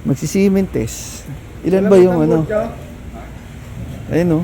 Magsisimen test. Ilan ba yung ano? Ayun o.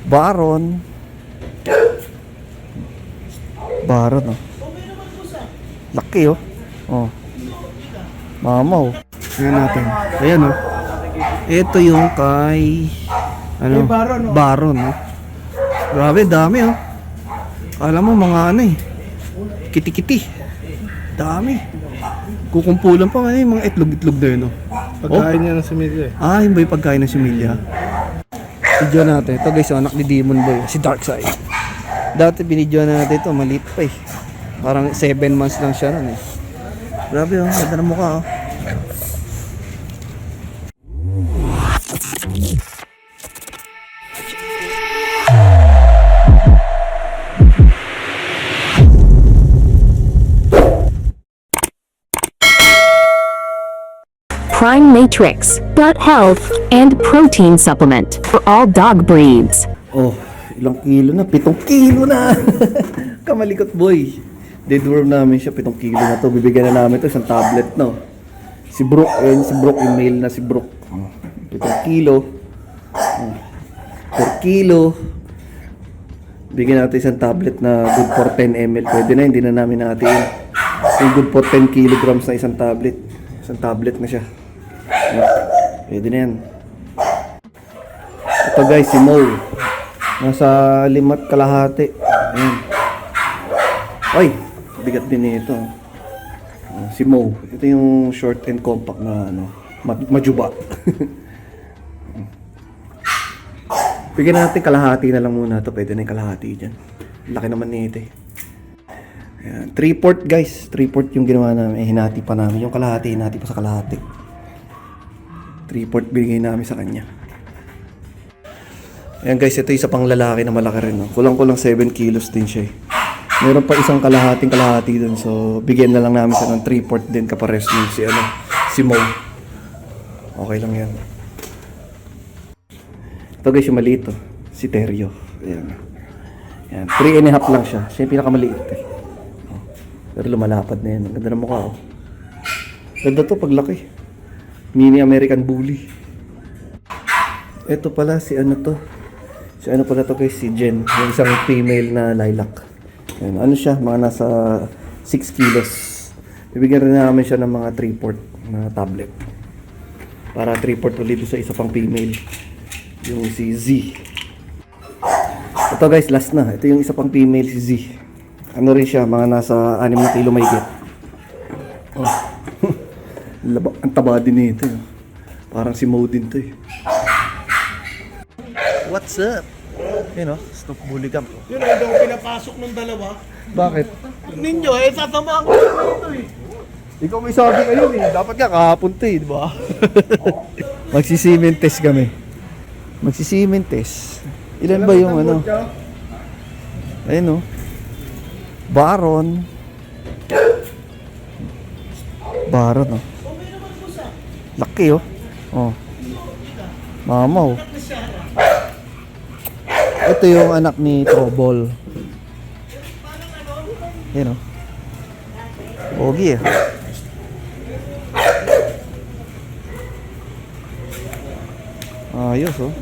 Baron. Baron o. Laki o. Oh. Mamaw. Tingnan natin. Ayan o. Ito yung kay ano? Baron o. Grabe, dami o. Alam mo mga ano eh. Kiti-kiti. Dami. Kukumpulan pa yung mga itlog-itlog na yun o. Pagkain niya ng similya eh. Ah, yun ba yung pagkain ng similya? Video natin. Ito guys, anak ni Demon Boy. Si Darkseid. Dati binidyo na natin ito. Maliit pa eh. Parang 7 months lang siya nun eh. Grabe oh. Ganda ng mukha oh. Prime Matrix, gut health, and protein supplement for all dog breeds. Oh, ilang kilo na? 7 kilo na! Kamalikot boy. Deadworm namin siya, 7 kilo na to. Bibigyan na namin to isang tablet no. Si Brooke, yun si Brooke, yung male na si Brooke. 7 kilo. Per kilo. Bigyan natin isang tablet na good for 10 ml. Pwede na, hindi na namin natin. Yung good for 10 kilograms na isang tablet. Isang tablet na siya. Pwede na yan. Ito guys, si Mo. Nasa 5 kalahati. Ayan. Ay, bigat din ito. Si Mo. Ito yung short and compact na ano, majuba. Bigyan natin kalahati na lang muna ito. Pwede na yung kalahati dyan. Laki naman nito eh. Ayan. 3/4 guys. 3/4 yung ginawa namin. Hinati pa namin. Yung kalahati, hinati pa sa kalahati. 3/4 bigay namin sa kanya. Ayan guys, ito isa pang lalaki na malaki rin. No? Kulang-kulang 7 kilos din siya eh. Meron pa isang kalahati dun. So, bigyan na lang namin siya ng 3/4 din kapares nun si Mo. Okay lang yan. Ito guys, yung maliit oh. Si Teryo. Ayan. Ayan. 3.5 lang siya. Siya yung pinakamaliit eh. Pero lumalapad na yan. Ang ganda ng mukha oh. Ganda to paglaki. Mini American Bully. Ito pala si ano to. Si ano pala to guys, si Jen. Yung isang female na lilac. Ayan. Ano siya? Mga nasa 6 kilos. Bibigyan rin namin siya ng mga 3/4 na tablet. Para 3/4 ulit sa isa pang female. Yung si Z. Ito guys, last na. Ito yung isa pang female si Z. Ano rin siya, mga nasa 6 na kilo mahigit. Oh. Ang taba din nito. Parang si Mo din to eh. What's up? Yun oh, stop bully camp. Yun ay daw pinapasok ng dalawa. Bakit? Ninyo eh, sasama ko ito eh. Ikaw may sabi kayo eh. Dapat nga kahapon to eh, di ba? Magsisimen test kami. Magsisimen test. Ilan ba yung ano? Ayun oh. Baron. Baron oh. Laki oh. Oh. Mamaw. Ito yung anak ni Trouble. Yan oh. Pogi ah. Ayos oh.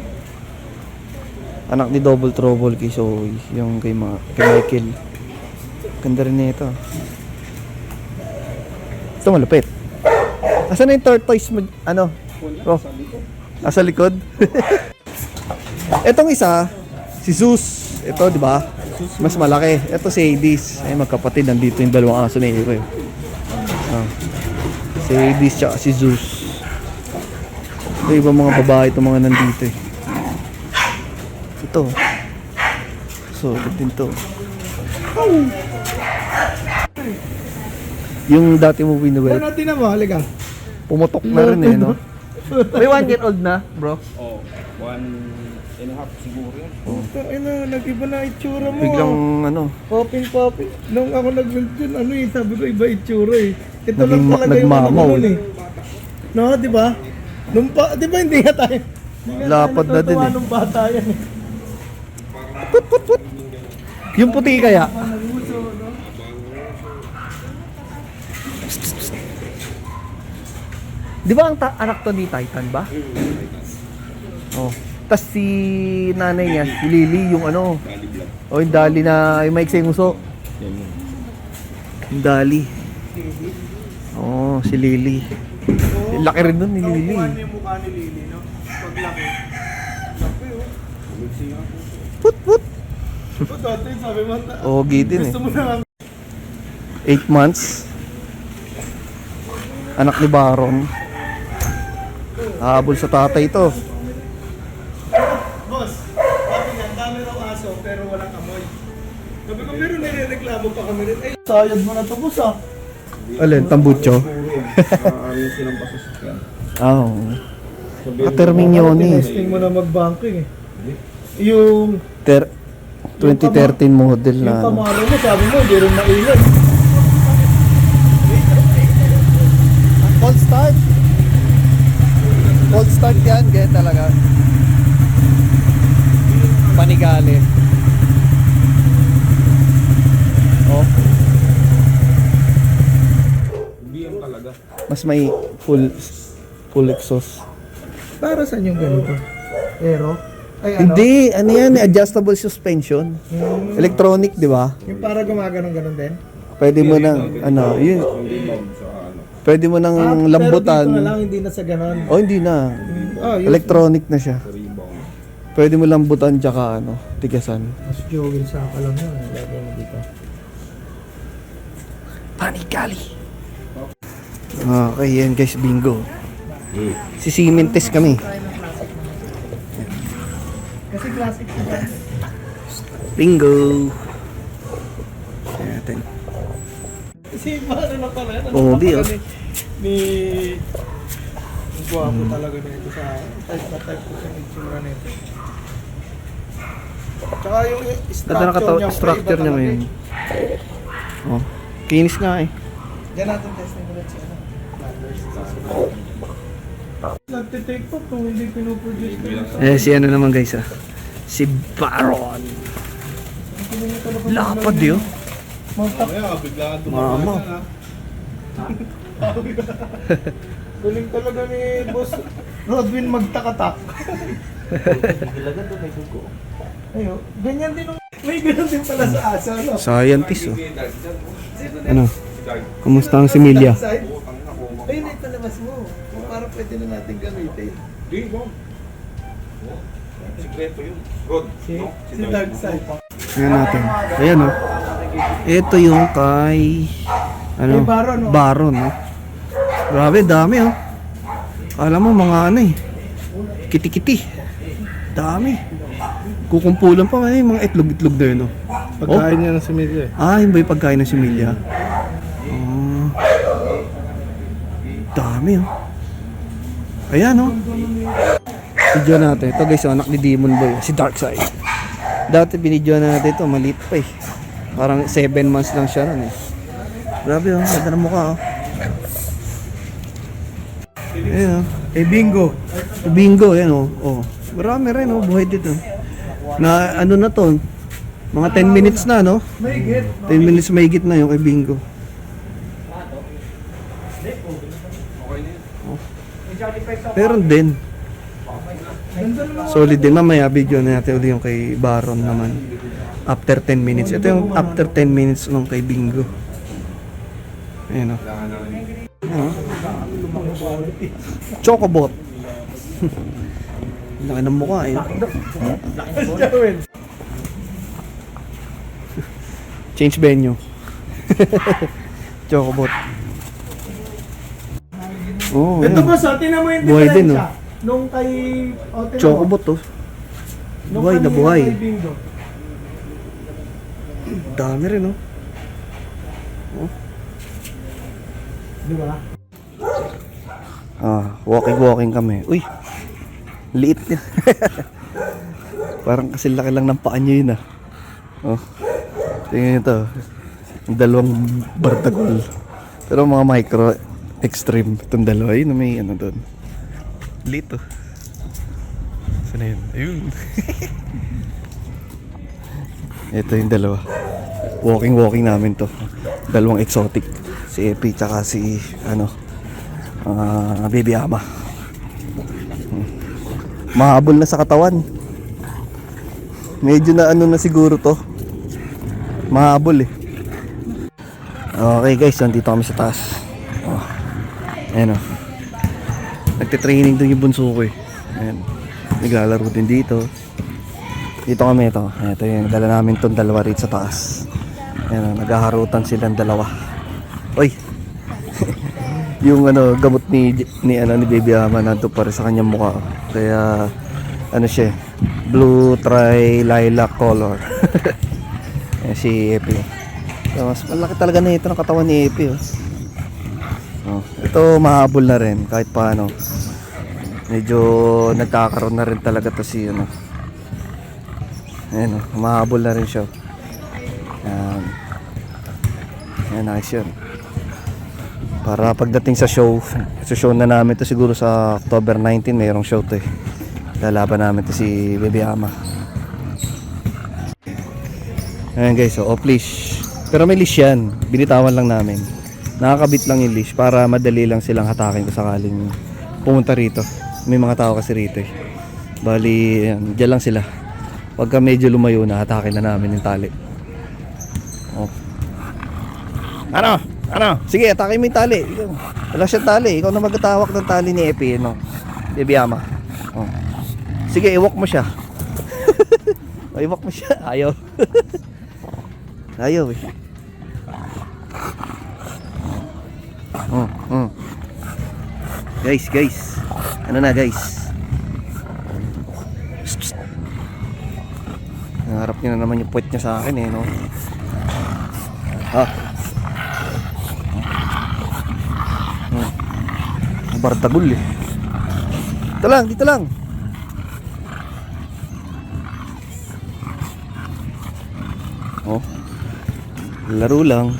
Anak ni Double Trouble kay Zoe. Yung kay Michael. Ganda rin nito. Ito malupit. Asan na yung tortoise ano? Oh. Asa likod? Etong isa, si Zeus. Ito, di ba? Mas malaki. Ito si Hades. Ay, magkapatid. Nandito yung dalawang aso na Hero. Si Hades tsaka si Zeus. Ito, iba mga babae itong mga nandito eh. Ito. So, ito din to. Yung dati mo winuwel. Ano natin na mo, halika. Pumutok na rin eh, no? May 1 year old na, bro? Oh, 1.5 siguro yan. Nag-iba na itsura mo. Biglang ano, Popping. Nung ako nag-build yun, ano eh, sabi ko iba itsura eh. Ito lang Naging talaga yung ano nagmamaw nun eh. No, di ba? Di ba hindi nga tayo? lapad na din eh. Nung bata yan eh. Yung puti kaya? Di ba ang anak to ni Titan ba? Oh. Tapos si nanay niya, si Lily, yung ano. Oh, yung Dali na, yung maiksing uso. Yung Dali. Oh, si Lily. Laki rin nun ni Lily. Kung ano yung mukha ni Lily, no? Paglaki. Laki, oh. Put. O dati, sabi mo, Oh, din eh. gusto mo na 8 months. Anak ni Baron. Habol sa tatay ito. boss, sabi nga, dami raw aso pero walang amoy. Sabi ko, pero nire-reklamo pa kami rin. Ay, sayad mo na ito, boss ah. Alin, tambucho? Ano silang pasasakyan? Oo. Katerminyones. Testing mo na mag-banking eh. Yung 2013 model na. yung ano. Camaro mo, sabi mo, hindi rin mailan. Cold start. Cold start yan, ganyan talaga. Panigale. Oh, BM talaga. mas may full exhaust. Para saan yung ganito? Aero? Ay, ano? Hindi, ano yan, adjustable suspension. Electronic, di ba? Yung para gumaganon-ganon din? Pwede mo nang, ano, yun, Rebound sa ano. pwede mo nang Pero lambutan. dito na lang, hindi na sa ganon. Oh, hindi na. Ah, yun. Electronic na siya. Rebound. Pwede mo lambutan tsaka ano, tigasan. Mas Joel sa ka lang yun. Lagay mo dito. Panigale. Okay, yan guys, bingo. Si Simentes kami. Kasi classic siya. Bingo. Ayan natin. Kasi paano na pala yan? Oo, di, oh. Ni... Ang guwapo talaga nito sa type na type ko sa itsura nito. Tsaka yung Structure niya ngayon. Oh, kinis nga eh. Diyan natin testing ulit si ano. Nagtitake pa kung hindi pinuproduce ko. Si ano naman guys si Baron. Lapad yun. Mama. Galing talaga ni Boss Rodwin magtakatak. Ayo, ganyan din ang... May ganun din pala sa asa. No? Scientist oh. Ano? Kumusta ang similya? Ay, hindi palabas mo. Kung parang pwede na natin gamitin. Di, bom. Sikreto yun. Rod. Si, no? si Dark Side. Tingnan natin. Ayan oh. Ito yung kay... Ano? Kay Baron, oh. Baron oh. Grabe, dami oh. Alam mo mga ano eh. Kiti-kiti. Dami. Kukumpulan pa ngayon mga itlog-itlog na yun oh. Pagkain niya ng similya eh. Ah, yun ba yung pagkain ng similya? Oh. Dami oh. Ayan oh. Video natin. Ito guys, anak ni Demon Boy. Si Darkseid. Dati binidyo na natin ito. Maliit pa eh. Parang 7 months lang siya nun eh. Grabe oh. Ganda ng mukha oh. Ayan oh. Bingo. Bingo yan oh. Oh. Marami rin oh. Buhay dito. Na ano na to. Mga 10 minutes na no. May get. 10 minutes may higit na yung kay Bingo. Meron din. Solid din. Mamaya video na natin ulit yung kay Baron naman. After 10 minutes. Ito yung after 10 minutes nung kay Bingo. Ayan o. Ayan o. Chocobot. Laki ng mukha eh. Change venue. Chocobot. Oh, Ito ayan. ba sa tinan mo yung Buhay din, diferensya? Nung kay... o, tinan mo. Chocobot to. Nung Buhay na kanina buhay. kay Bingo. Dami rin oh. Di ba? Walking kami. Uy, liit niya. Parang kasi laki lang ng paa niya yun ah. Oh, tingnan nyo to. Dalawang bardagol. Pero mga micro extreme. Itong dalawa, yun may ano doon. Liit oh. Saan na yun? Ayun. Ito yung dalawa. Walking namin to. Dalawang exotic. Si Epi tsaka si ano. Baby ama. Mahabol na sa katawan. Medyo na ano na siguro to. Mahabol eh. Okay guys, nandito kami sa taas. Oh. Ayan o. Nagtitraining doon yung bunso ko eh. Ayan. Naglalaro din dito. Dito kami ito. Ito yung dala namin itong dalawa rito sa taas. Ayan o, naghaharutan silang dalawa. Oy! Yung ano, gamot ni Baby Ama nandito pa rin sa kanyang mukha. Kaya ano siya, blue tri lilac color. Ayan, si Epi. So, mas malaki talaga na ito ng katawan ni Epi. Oh, ito mahabol na rin kahit paano. Medyo nagkakaroon na rin talaga to si ano. Ayan, mahabol na rin siya. Ayan, nice yun. Para pagdating sa show na namin to siguro sa October 19, mayroong show to eh. Lalaban namin to si Baby Ama. Ayan guys, so off leash. Pero may leash yan, binitawan lang namin. Nakakabit lang yung leash para madali lang silang hatakin kung sakaling pumunta rito. May mga tao kasi rito eh. Bali, dyan lang sila. Pagka medyo lumayo na, hatakin na namin yung tali. Oh. Ano? Sige, atakin mo yung tali. Wala siyang tali. Ikaw na magtatawak ng tali ni Epi, no? Baby Ama. Oh. Sige, iwak mo siya. Iwak mo siya. Ayaw. Ayaw eh. Guys. Ano na guys? Nangarap niya na naman yung puwet niya sa akin eh, no? Bardagul eh. Dito lang. Oh. Laro lang.